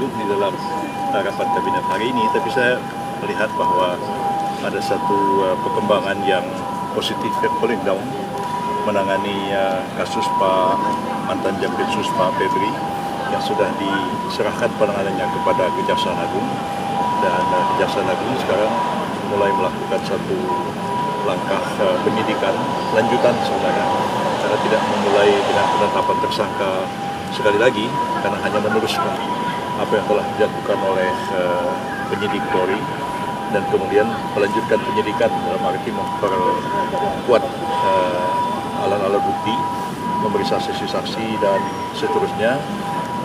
Agung di dalam rapat kabinet hari ini, tapi saya melihat bahwa ada satu perkembangan yang positif, yang paling down menangani kasus Pak mantan Jampitsus Pak Febri yang sudah diserahkan penanganannya kepada Kejaksaan Agung, dan Kejaksaan Agung sekarang mulai melakukan satu langkah penyidikan lanjutan sebenarnya, karena tidak memulai dengan penetapan tersangka sekali lagi, karena hanya meneruskan apa yang telah dilakukan oleh penyidik Polri dan kemudian melanjutkan penyidikan dalam arti memperkuat alat-alat bukti, memeriksa saksi-saksi dan seterusnya,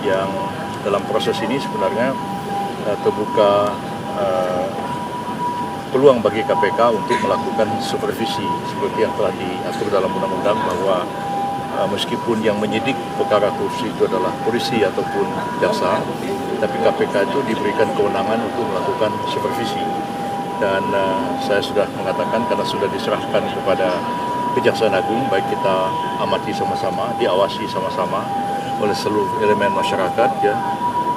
yang dalam proses ini sebenarnya terbuka peluang bagi KPK untuk melakukan supervisi seperti yang telah diatur dalam undang-undang, bahwa meskipun yang menyidik perkara korupsi itu adalah polisi ataupun jaksa, tapi KPK itu diberikan kewenangan untuk melakukan supervisi. Dan saya sudah mengatakan, karena sudah diserahkan kepada Kejaksaan Agung, baik kita amati sama-sama, diawasi sama-sama oleh seluruh elemen masyarakat, ya,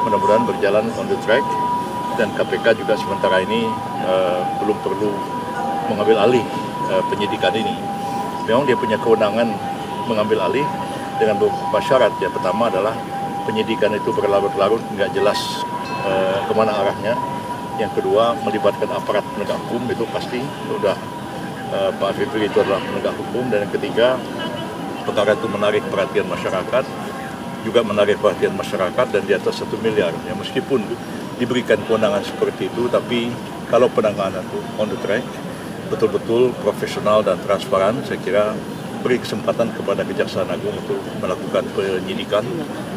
mudah-mudahan berjalan on the track. Dan KPK juga sementara ini belum perlu mengambil alih penyidikan ini. Memang dia punya kewenangan mengambil alih dengan beberapa syarat. Ya, pertama adalah penyidikan itu berlarut-larut, nggak jelas kemana arahnya. Yang kedua, melibatkan aparat penegak hukum, itu pasti sudah Pak Febri itu adalah penegak hukum. Dan yang ketiga, perkara itu menarik perhatian masyarakat, juga menarik perhatian masyarakat dan di atas 1 miliar. Ya, meskipun diberikan kewenangan seperti itu, tapi kalau penanganan itu on the track, betul-betul profesional dan transparan, saya kira beri kesempatan kepada Kejaksaan Agung untuk melakukan penyidikan.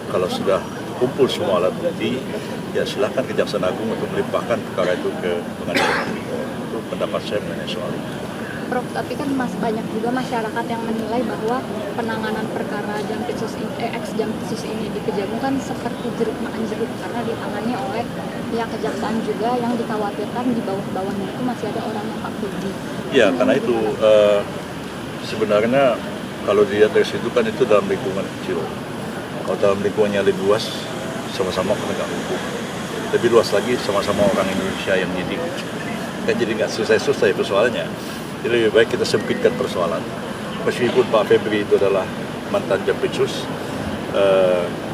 Kalau sudah kumpul semua alat bukti, ya silakan Kejaksaan Agung untuk melimpahkan perkara itu ke pengadilan. Itu pendapat saya mengenai soal itu. Prof, tapi kan banyak juga masyarakat yang menilai bahwa penanganan perkara ex-Jampitsus ini di Kejagung kan seperti jeruk makan jeruk, karena ditangani oleh pihak kejaksaan juga, yang dikhawatirkan di bawah-bawahnya itu masih ada orang yang Pak Febri. Ya, karena itu sebenarnya kalau dilihat dari situ kan itu dalam lingkungan kecil. Kalau dalam lingkungannya lebih luas, sama-sama penegak hukum. Lebih luas lagi, sama-sama orang Indonesia yang menyidik. Kan jadi nggak selesai-selesai persoalannya. Jadi lebih baik kita sempitkan persoalan. Meskipun Pak Febri itu adalah mantan Jampitsus,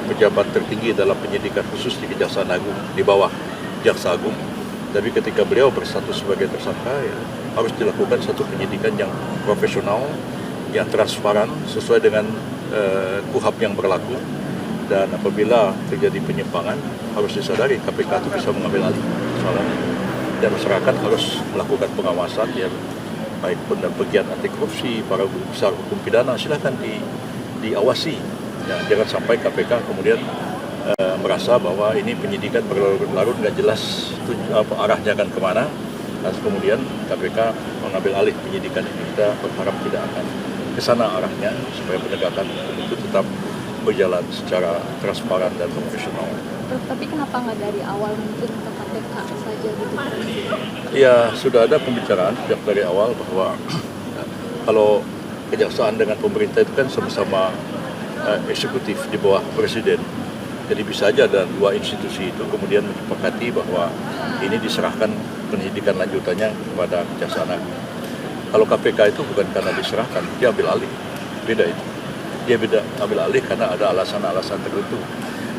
pejabat tertinggi dalam penyidikan khusus di Kejaksaan Agung, di bawah Jaksa Agung, tapi ketika beliau berstatus sebagai tersangka, ya, harus dilakukan satu penyidikan yang profesional, yang transparan, sesuai dengan KUHAP yang berlaku. Dan apabila terjadi penyimpangan, harus disadari KPK itu bisa mengambil alih soalnya. Dan masyarakat harus melakukan pengawasan, ya, baik pegiat anti korupsi, para guru besar hukum pidana, silakan diawasi. Ya, jangan sampai KPK kemudian merasa bahwa ini penyidikan berlarut-larut, nggak jelas arahnya akan kemana, dan kemudian KPK mengambil alih penyidikan ini. Kita berharap tidak akan kesana arahnya, supaya penegakan hukum itu tetap berjalan secara transparan dan profesional. Tapi kenapa nggak dari awal mungkin ke KPK saja gitu? Ya, sudah ada pembicaraan sejak dari awal bahwa kalau kejaksaan dengan pemerintah itu kan sama-sama eksekutif di bawah presiden. Jadi bisa saja ada dua institusi itu kemudian menyepakati bahwa ini diserahkan penyidikan lanjutannya kepada Kejaksaan Agung. Kalau KPK itu bukan karena diserahkan, dia ambil alih. Beda itu. Dia ambil alih karena ada alasan-alasan tertentu.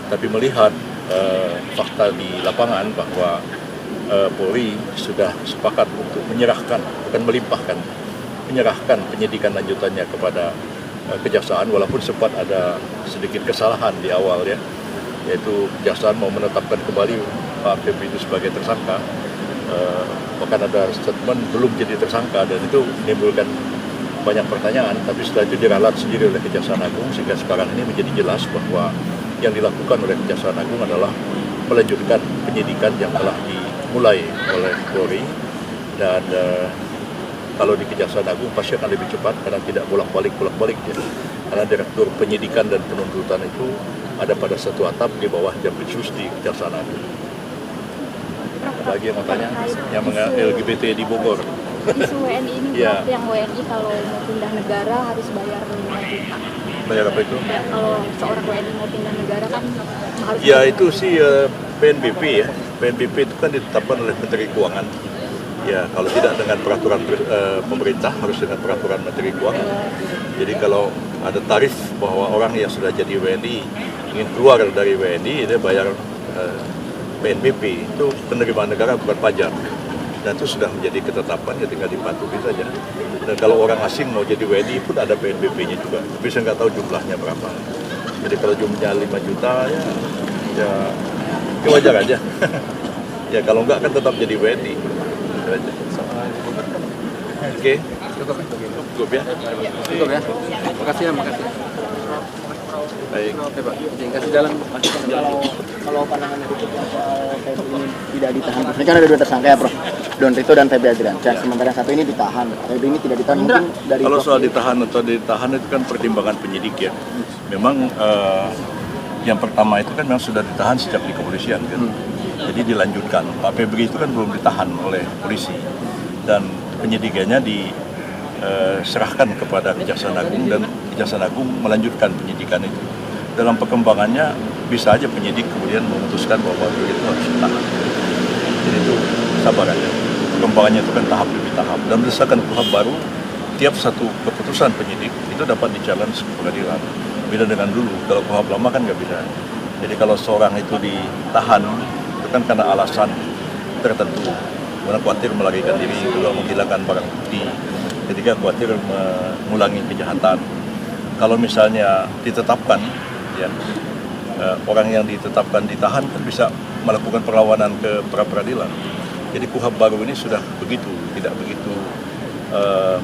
Tapi melihat fakta di lapangan bahwa Polri sudah sepakat untuk menyerahkan, bukan melimpahkan, menyerahkan penyidikan lanjutannya kepada Kejaksaan, walaupun sempat ada sedikit kesalahan di awal, ya, yaitu Kejaksaan mau menetapkan kembali Pak Febri itu sebagai tersangka, bahkan ada statement belum jadi tersangka, dan itu menimbulkan banyak pertanyaan. Tapi setelah itu diralat sendiri oleh Kejaksaan Agung, sehingga sekarang ini menjadi jelas bahwa yang dilakukan oleh Kejaksaan Agung adalah melanjutkan penyidikan yang telah dimulai oleh Polri. Dan kalau di Kejaksaan Agung pasti akan lebih cepat, karena tidak bolak-balik ya. Karena Direktur Penyidikan dan Penuntutan itu ada pada satu atap di bawah Jampitsus di Kejaksaan Agung. Ada lagi yang mau tanya? Yang LGBT di Bogor. Isu WNI ini, Ya. yang WNI kalau mau pindah negara harus bayar 5 juta. Bayar apa itu? Ya, kalau seorang WNI mau pindah negara kan harus Ya itu sih PNBP ya. PNBP itu kan ditetapkan oleh Menteri Keuangan. Ya kalau tidak dengan peraturan pemerintah, harus dengan peraturan Menteri Keuangan. Jadi kalau ada tarif bahwa orang yang sudah jadi WNI ingin keluar dari WNI, dia bayar PNBP, itu penerimaan negara bukan pajak. Dan itu sudah menjadi ketetapan, ya tinggal dipatuhi saja. Dan kalau orang asing mau jadi WNI pun ada PNBP-nya juga, tapi saya nggak tahu jumlahnya berapa. Jadi kalau jumlahnya 5 juta ya wajar aja. Ya kalau enggak kan tetap jadi WNI. Itu aja. Oke. Cukup ya. Cukup ya. Makasih ya, makasih. Baik. Oke Pak, kasih jalan. Kalau pandangannya Febri ini tidak ditahan, ini kan ada 2 tersangka ya Prof, Don Rito dan Febri Adriansyah. Sementara yang satu ini ditahan, Febri ini tidak ditahan. Mungkin dari Kalau soal ditahan atau ditahan itu kan pertimbangan penyidik ya. Memang yang pertama itu kan memang sudah ditahan sejak di kepolisian kan. Jadi dilanjutkan. Pak Febri itu kan belum ditahan oleh polisi dan penyidikannya diserahkan kepada Kejaksaan Agung dan Kejaksaan Agung melanjutkan penyidikan itu. Dalam perkembangannya bisa aja penyidik kemudian memutuskan bahwa itu harus ditahan. Jadi itu sabar aja. Perkembangannya itu kan tahap demi tahap. Dan berdasarkan KUHP baru, tiap satu keputusan penyidik itu dapat di-challenge ke pengadilan. Beda dengan dulu, kalau KUHP lama kan nggak bisa. Jadi kalau seorang itu ditahan, itu kan karena alasan tertentu. Karena khawatir melarikan diri, kedua menghilangkan barang bukti, ketiga khawatir mengulangi kejahatan. Kalau misalnya ditetapkan, ya orang yang ditetapkan ditahan kan bisa melakukan perlawanan ke pra-peradilan. Jadi KUHP baru ini sudah begitu, tidak begitu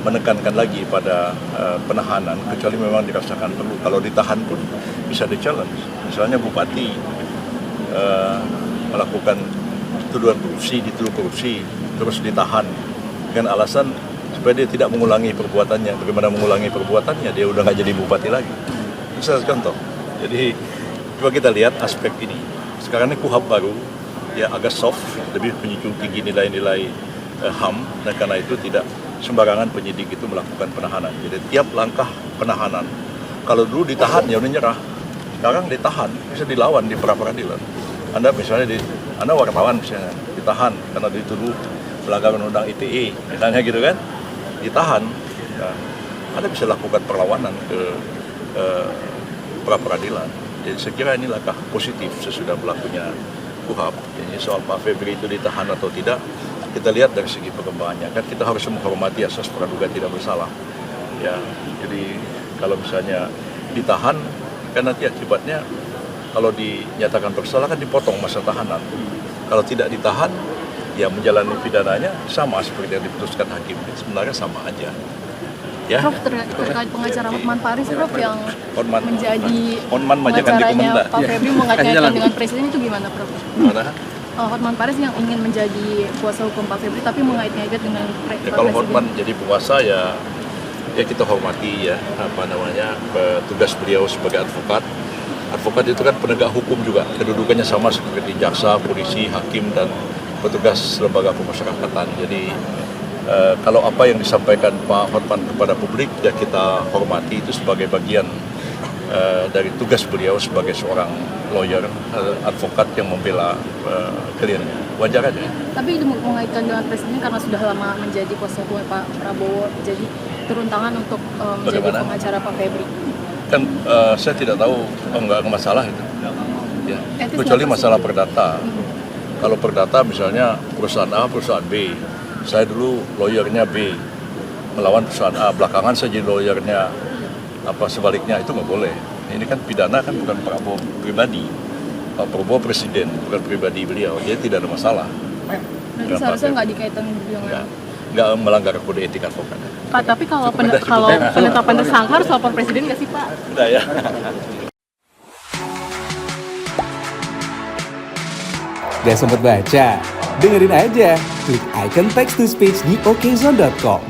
menekankan lagi pada penahanan, kecuali memang dirasakan perlu. Kalau ditahan pun bisa di-challenge. Misalnya bupati melakukan tuduhan korupsi, dituduh korupsi, terus ditahan dengan alasan supaya dia tidak mengulangi perbuatannya. Bagaimana mengulangi perbuatannya? Dia udah nggak jadi bupati lagi. Itu salah contoh. Jadi coba kita lihat aspek ini. Sekarang ini KUHP baru, ya agak soft, lebih menjunjung tinggi nilai-nilai HAM, dan karena itu tidak sembarangan penyidik itu melakukan penahanan. Jadi tiap langkah penahanan, kalau dulu ditahan ya udah nyerah, sekarang ditahan, bisa dilawan di pra-peradilan. Anda misalnya, Anda wartawan misalnya, ditahan karena dituduh melanggar undang ITE, misalnya gitu kan, ditahan, ya, Anda bisa lakukan perlawanan ke pra-peradilan. Jadi saya kira ini langkah positif sesudah berlakunya KUHP. Jadi soal Pak Febri itu ditahan atau tidak, kita lihat dari segi perkembangannya. Kan kita harus menghormati asas praduga tidak bersalah. Ya, jadi kalau misalnya ditahan, kan nanti akibatnya kalau dinyatakan bersalah kan dipotong masa tahanan. Kalau tidak ditahan, ya menjalani pidananya sama seperti yang diputuskan hakim. Sebenarnya sama aja. Ya. Prof, terkait pengacara Hotman Paris, Prof, yang menjadi pengacaranya Pak Febri mengaitkan dengan presiden itu gimana, Prof? Mana? Hotman Paris yang ingin menjadi kuasa hukum Pak Febri tapi mengait-ngaitkan dengan ya, kalau Hotman jadi penguasa ya kita hormati ya tugas beliau sebagai advokat. Advokat itu kan penegak hukum juga, kedudukannya sama seperti jaksa, polisi, hakim dan petugas lembaga pemasyarakatan. Jadi kalau apa yang disampaikan Pak Hotman kepada publik ya kita hormati, itu sebagai bagian dari tugas beliau sebagai seorang lawyer, advokat yang membela kliennya. Wajar aja. Tapi itu mengaitkan dengan presiden karena sudah lama menjadi kuasa hukum Pak Prabowo, jadi turun tangan untuk menjadi pengacara Pak Febri. Kan saya tidak tahu, enggak masalah itu. Ya. Kecuali masalah perdata. Kalau perdata misalnya perusahaan A, perusahaan B. Saya dulu lawyernya B, melawan perusahaan A. Belakangan saya jadi lawyernya sebaliknya, itu nggak boleh. Ini kan pidana kan bukan Prabowo pribadi. Pak Prabowo presiden, bukan pribadi beliau. Jadi tidak ada masalah. Berarti seharusnya nggak dikaitkan dengan nggak melanggar kode etik advokat. Pak, tapi kalau penetapan tersangka harus lapor presiden nggak sih, Pak? Udah ya. Gak sempet baca? Dengerin aja, klik icon text to speech di okezone.com.